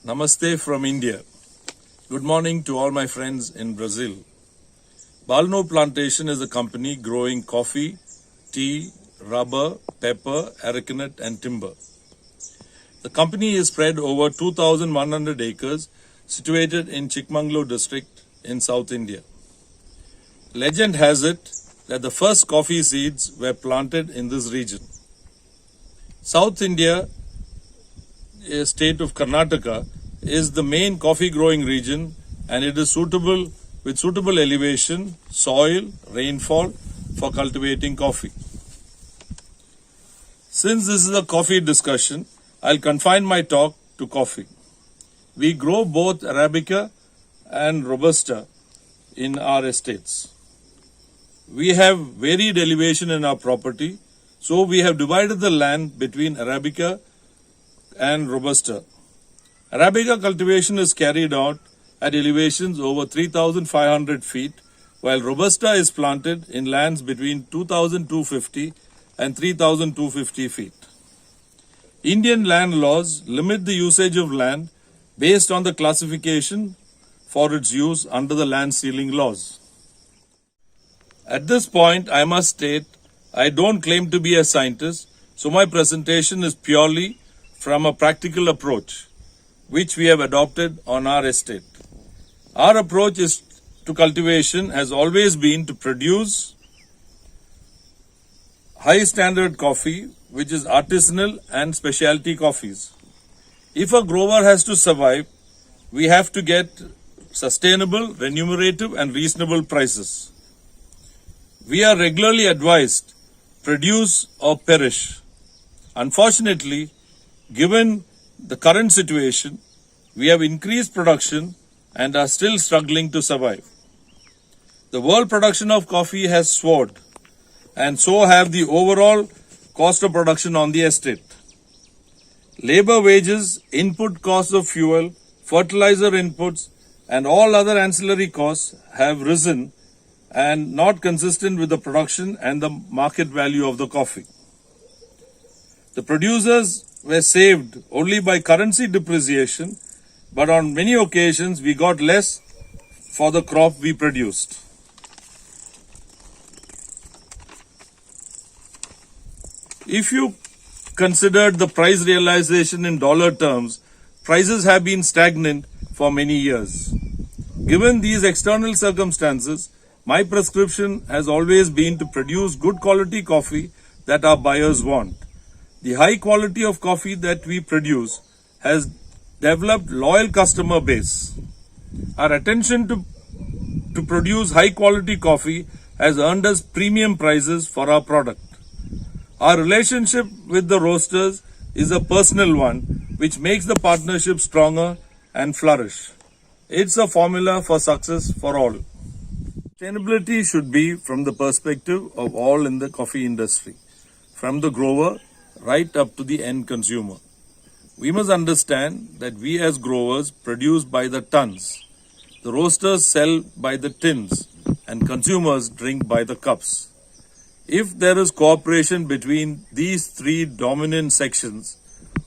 Namaste from India. Good morning to all my friends in Brazil. Balanoor Plantation is a company growing coffee, tea, rubber, pepper, arecanut and timber. The company is spread over 2,100 acres situated in Chikmagalur district in South India. Legend has it that the first coffee seeds were planted in this region. South India, a state of Karnataka, is the main coffee growing region and it is suitable with suitable elevation, soil, rainfall for cultivating coffee. Since this is a coffee discussion, I'll confine my talk to coffee. We grow both Arabica and Robusta in our estates. We have varied elevation in our property, so we have divided the land between Arabica and Robusta. Arabica cultivation is carried out at elevations over 3,500 feet, while Robusta is planted in lands between 2,250 and 3,250 feet. Indian land laws limit the usage of land based on the classification for its use under the land ceiling laws. At this point, I must state I don't claim to be a scientist, so my presentation is purely from a practical approach, which we have adopted on our estate. Our approach to cultivation has always been to produce high standard coffee, which is artisanal and specialty coffees. If a grower has to survive, we have to get sustainable, remunerative and reasonable prices. We are regularly advised, produce or perish. Unfortunately, given the current situation, we have increased production and are still struggling to survive. The world production of coffee has soared, and so have the overall cost of production on the estate. Labor wages, input costs of fuel, fertilizer inputs, and all other ancillary costs have risen and not consistent with the production and the market value of the coffee. The producers were saved only by currency depreciation, but on many occasions we got less for the crop we produced. If you considered the price realization in dollar terms, prices have been stagnant for many years. Given these external circumstances, my prescription has always been to produce good quality coffee that our buyers want. The high quality of coffee that we produce has developed loyal customer base. Our attention to produce high quality coffee has earned us premium prices for our product. Our relationship with the roasters is a personal one, which makes the partnership stronger and flourish. It's a formula for success for all. Sustainability should be from the perspective of all in the coffee industry, from the grower right up to the end consumer. We must understand that we as growers produce by the tons, the roasters sell by the tins, and consumers drink by the cups. If there is cooperation between these three dominant sections,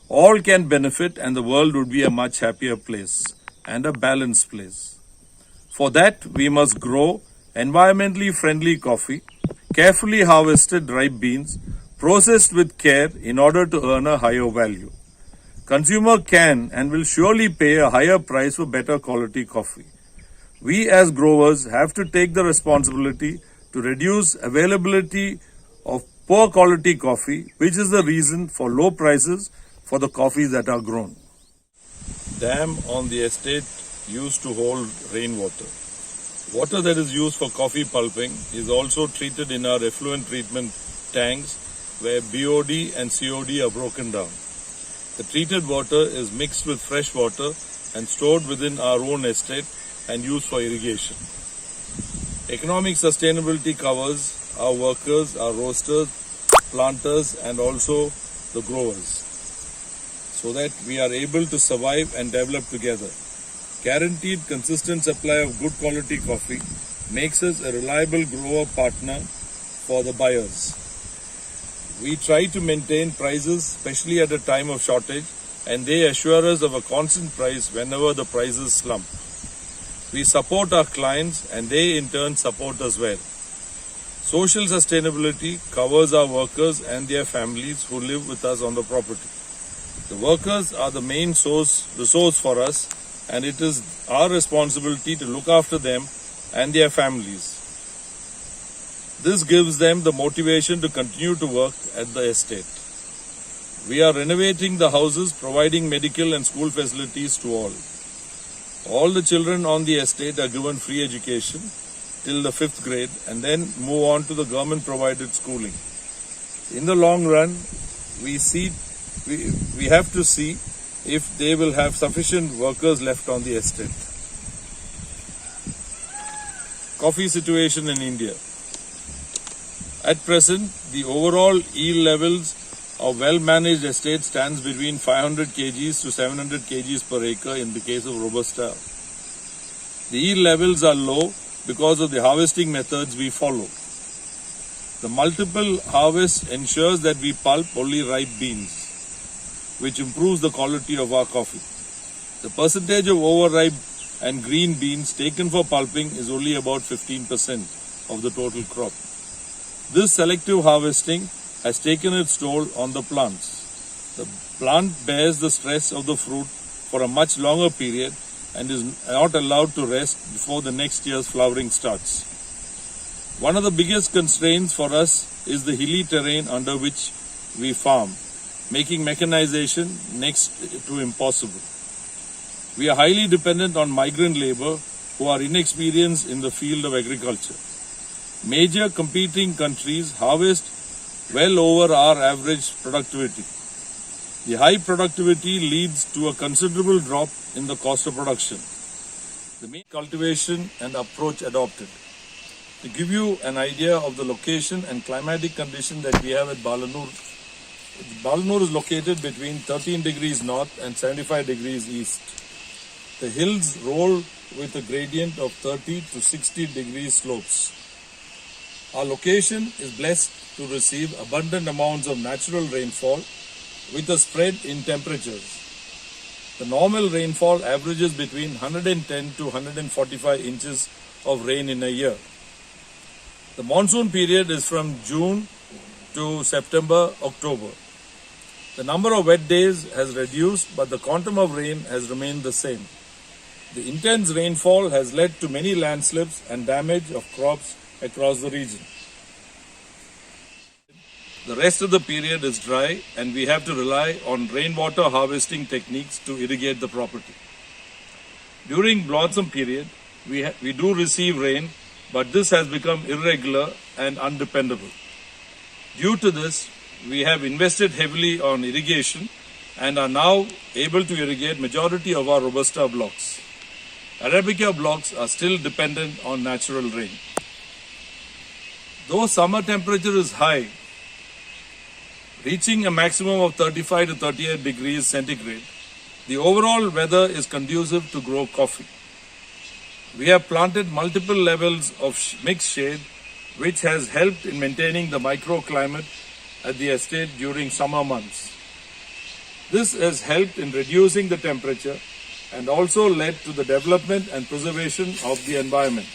all can benefit and the world would be a much happier place and a balanced place. For that, we must grow environmentally friendly coffee, carefully harvested ripe beans, processed with care in order to earn a higher value. Consumer can and will surely pay a higher price for better quality coffee. We as growers have to take the responsibility to reduce availability of poor quality coffee, which is the reason for low prices for the coffees that are grown. Dam on the estate used to hold rainwater. Water that is used for coffee pulping is also treated in our effluent treatment tanks where BOD and COD are broken down. The treated water is mixed with fresh water and stored within our own estate and used for irrigation. Economic sustainability covers our workers, our roasters, planters and also the growers, so that we are able to survive and develop together. Guaranteed consistent supply of good quality coffee makes us a reliable grower partner for the buyers. We try to maintain prices, especially at a time of shortage, and they assure us of a constant price whenever the prices slump. We support our clients and they in turn support us well. Social sustainability covers our workers and their families who live with us on the property. The workers are the main resource for us, and it is our responsibility to look after them and their families. This gives them the motivation to continue to work at the estate. We are renovating the houses, providing medical and school facilities to all. All the children on the estate are given free education till the 5th grade and then move on to the government provided schooling. In the long run, we have to see if they will have sufficient workers left on the estate. Coffee situation in India. At present, the overall yield levels of well-managed estate stands between 500 kgs to 700 kgs per acre in the case of Robusta. The yield levels are low because of the harvesting methods we follow. The multiple harvest ensures that we pulp only ripe beans, which improves the quality of our coffee. The percentage of overripe and green beans taken for pulping is only about 15% of the total crop. This selective harvesting has taken its toll on the plants. The plant bears the stress of the fruit for a much longer period and is not allowed to rest before the next year's flowering starts. One of the biggest constraints for us is the hilly terrain under which we farm, making mechanization next to impossible. We are highly dependent on migrant labor who are inexperienced in the field of agriculture. Major competing countries harvest well over our average productivity. The high productivity leads to a considerable drop in the cost of production. The main cultivation and approach adopted. To give you an idea of the location and climatic condition that we have at Balanoor, Balanoor is located between 13 degrees north and 75 degrees east. The hills roll with a gradient of 30 to 60 degree slopes. Our location is blessed to receive abundant amounts of natural rainfall with a spread in temperatures. The normal rainfall averages between 110 to 145 inches of rain in a year. The monsoon period is from June to September, October. The number of wet days has reduced, but the quantum of rain has remained the same. The intense rainfall has led to many landslips and damage of crops across the region. The rest of the period is dry and we have to rely on rainwater harvesting techniques to irrigate the property. During blossom period, we do receive rain, but this has become irregular and undependable. Due to this, we have invested heavily on irrigation and are now able to irrigate majority of our Robusta blocks. Arabica blocks are still dependent on natural rain. Though summer temperature is high, reaching a maximum of 35 to 38 degrees centigrade, the overall weather is conducive to grow coffee. We have planted multiple levels of mixed shade, which has helped in maintaining the microclimate at the estate during summer months. This has helped in reducing the temperature and also led to the development and preservation of the environment.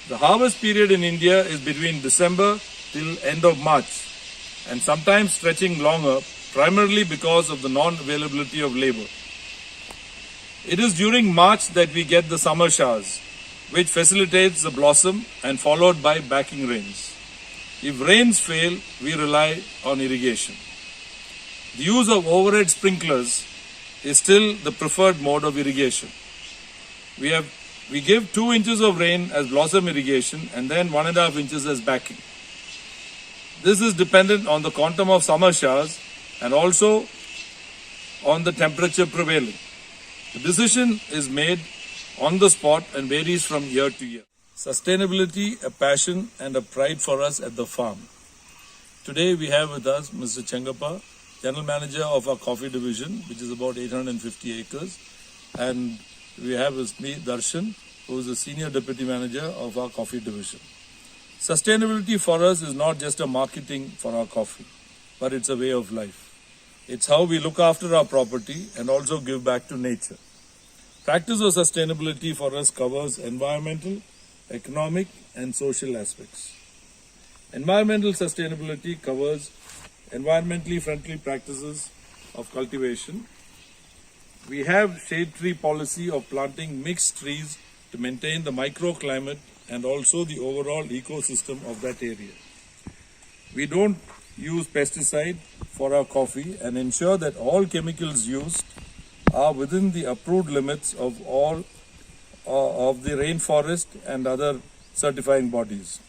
The harvest period in India is between December till end of March and sometimes stretching longer, primarily because of the non-availability of labor. It is during March that we get the summer showers, which facilitates the blossom and followed by backing rains. If rains fail, we rely on irrigation. The use of overhead sprinklers is still the preferred mode of irrigation. We give 2 inches of rain as blossom irrigation and then 1.5 inches as backing. This is dependent on the quantum of summer showers and also on the temperature prevailing. The decision is made on the spot and varies from year to year. Sustainability, a passion and a pride for us at the farm. Today we have with us Mr. Chengappa, General Manager of our coffee division, which is about 850 acres. And we have with me Darshan, who is the Senior Deputy Manager of our coffee division. Sustainability for us is not just a marketing for our coffee, but it's a way of life. It's how we look after our property and also give back to nature. Practice of sustainability for us covers environmental, economic and social aspects. Environmental sustainability covers environmentally friendly practices of cultivation. We have shade tree policy of planting mixed trees to maintain the microclimate and also the overall ecosystem of that area. We don't use pesticide for our coffee and ensure that all chemicals used are within the approved limits of all of the rainforest and other certifying bodies.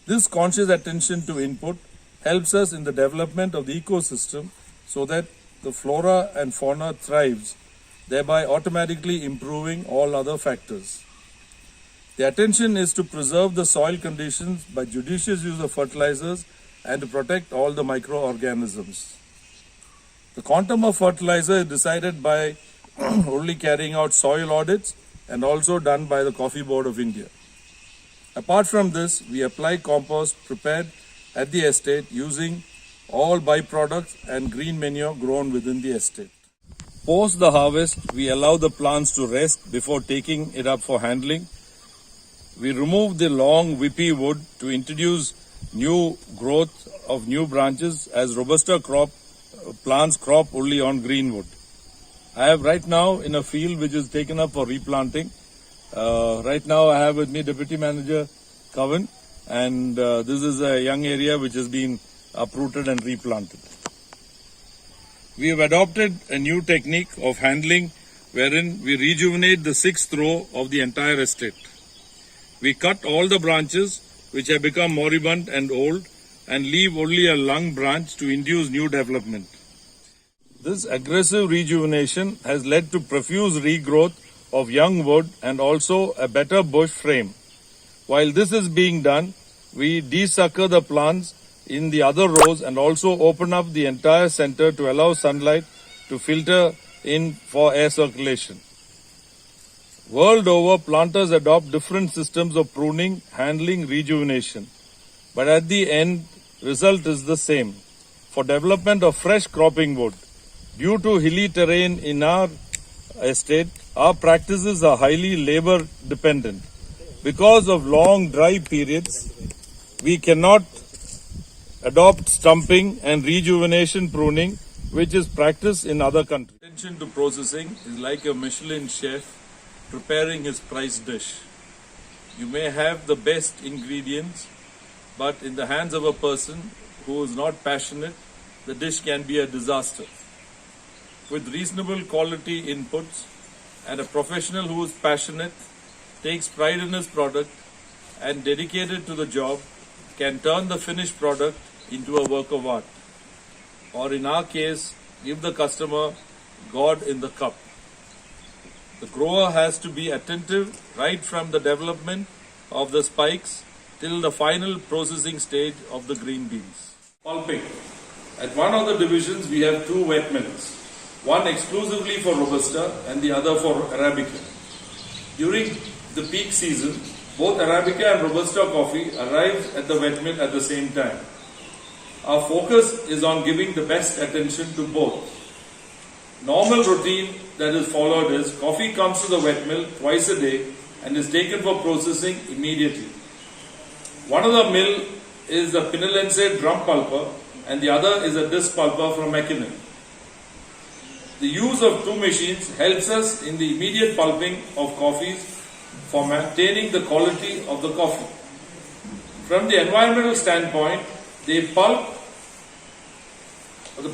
This conscious attention to input helps us in the development of the ecosystem so that the flora and fauna thrives, thereby automatically improving all other factors. The attention is to preserve the soil conditions by judicious use of fertilizers and to protect all the microorganisms. The quantum of fertilizer is decided by only carrying out soil audits and also done by the Coffee Board of India. Apart from this, we apply compost prepared at the estate using all byproducts and green manure grown within the estate. Post the harvest, we allow the plants to rest before taking it up for handling. We remove the long whippy wood to introduce new growth of new branches as Robusta plants crop only on green wood. I have right now in a field which is taken up for replanting. Right now I have with me Deputy Manager Coven, and this is a young area which has been uprooted and replanted. We have adopted a new technique of handling wherein we rejuvenate the sixth row of the entire estate. We cut all the branches which have become moribund and old and leave only a lung branch to induce new development. This aggressive rejuvenation has led to profuse regrowth of young wood and also a better bush frame. While this is being done, we desucker the plants in the other rows and also open up the entire center to allow sunlight to filter in for air circulation. World over, planters adopt different systems of pruning, handling, rejuvenation. But at the end, result is the same. For development of fresh cropping wood, due to hilly terrain in our estate, our practices are highly labor dependent. Because of long dry periods, we cannot adopt stumping and rejuvenation pruning, which is practiced in other countries. Attention to processing is like a Michelin chef preparing his prized dish. You may have the best ingredients, but in the hands of a person who is not passionate, the dish can be a disaster. With reasonable quality inputs and a professional who is passionate, takes pride in his product and dedicated to the job, can turn the finished product into a work of art. Or in our case, give the customer God in the cup. The grower has to be attentive right from the development of the spikes till the final processing stage of the green beans. Pulping. At one of the divisions, we have two wet mills, one exclusively for Robusta and the other for Arabica. During the peak season, both Arabica and Robusta coffee arrive at the wet mill at the same time. Our focus is on giving the best attention to both. Normal routine that is followed is coffee comes to the wet mill twice a day and is taken for processing immediately. One of the mill is the Pinalense drum pulper and the other is a disc pulper from Mackinnon. The use of two machines helps us in the immediate pulping of coffees for maintaining the quality of the coffee. From the environmental standpoint, the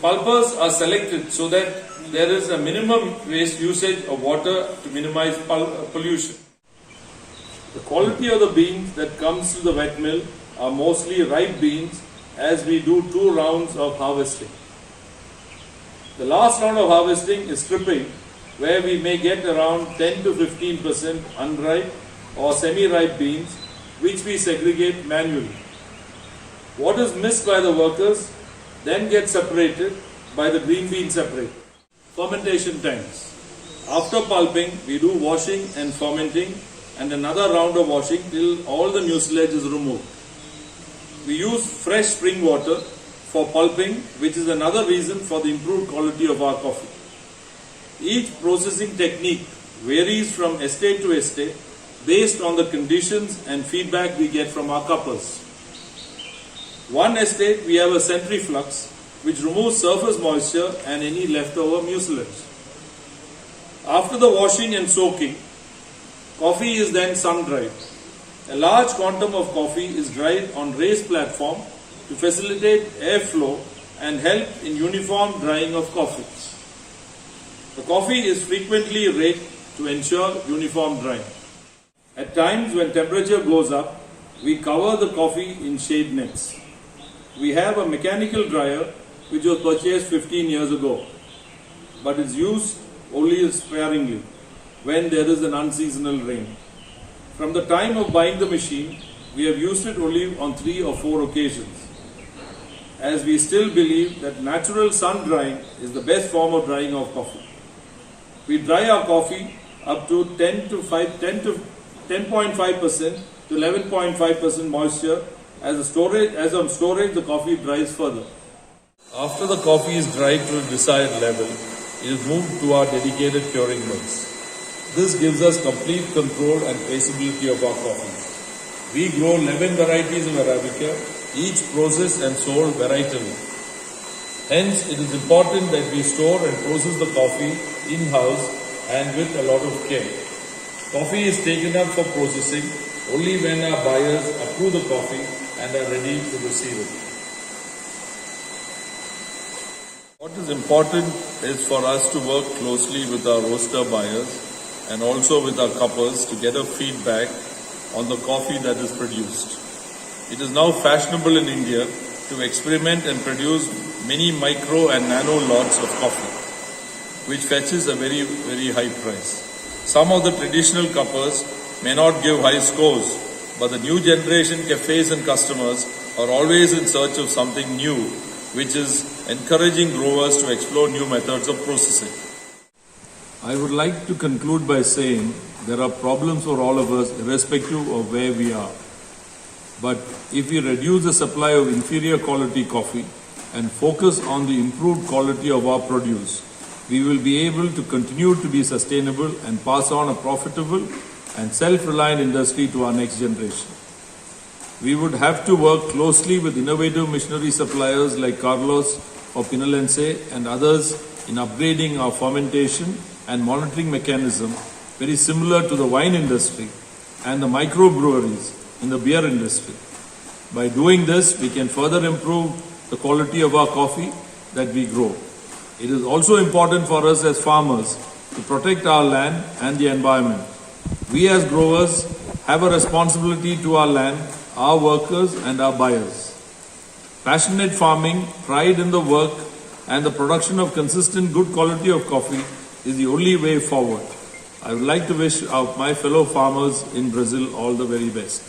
pulpers are selected so that there is a minimum waste usage of water to minimize pollution. The quality of the beans that comes to the wet mill are mostly ripe beans, as we do 2 rounds of harvesting. The last round of harvesting is stripping, where we may get around 10 to 15% unripe or semi-ripe beans, which we segregate manually. What is missed by the workers then gets separated by the green bean separator. Fermentation tanks. After pulping, we do washing and fermenting and another round of washing till all the mucilage is removed. We use fresh spring water for pulping, which is another reason for the improved quality of our coffee. Each processing technique varies from estate to estate based on the conditions and feedback we get from our cuppers. One estate we have a centriflux which removes surface moisture and any leftover mucilage. After the washing and soaking, coffee is then sun-dried. A large quantum of coffee is dried on raised platform to facilitate airflow and help in uniform drying of coffee. The coffee is frequently raked to ensure uniform drying. At times when temperature goes up, we cover the coffee in shade nets. We have a mechanical dryer which was purchased 15 years ago, but is used only sparingly when there is an unseasonal rain. From the time of buying the machine, we have used it only on 3 or 4 occasions, as we still believe that natural sun drying is the best form of drying of coffee. We dry our coffee up to 10.5% to 11.5% moisture. As on storage, the coffee dries further. After the coffee is dried to a desired level, it is moved to our dedicated curing mills. This gives us complete control and traceability of our coffee. We grow 11 varieties of Arabica, each processed and sold varietally. Hence, it is important that we store and process the coffee in-house and with a lot of care. Coffee is taken up for processing only when our buyers approve the coffee and are ready to receive it. What is important is for us to work closely with our roaster buyers and also with our cuppers to get a feedback on the coffee that is produced. It is now fashionable in India to experiment and produce many micro and nano lots of coffee, which fetches a very, very high price. Some of the traditional cuppers may not give high scores, but the new generation cafes and customers are always in search of something new, which is encouraging growers to explore new methods of processing. I would like to conclude by saying there are problems for all of us irrespective of where we are. But if we reduce the supply of inferior quality coffee and focus on the improved quality of our produce, we will be able to continue to be sustainable and pass on a profitable and self-reliant industry to our next generation. We would have to work closely with innovative machinery suppliers like Carlos or Pinalense and others in upgrading our fermentation and monitoring mechanism, very similar to the wine industry and the microbreweries in the beer industry. By doing this, we can further improve the quality of our coffee that we grow. It is also important for us as farmers to protect our land and the environment. We as growers have a responsibility to our land, our workers and our buyers. Passionate farming, pride in the work and the production of consistent good quality of coffee is the only way forward. I would like to wish my fellow farmers in Brazil all the very best.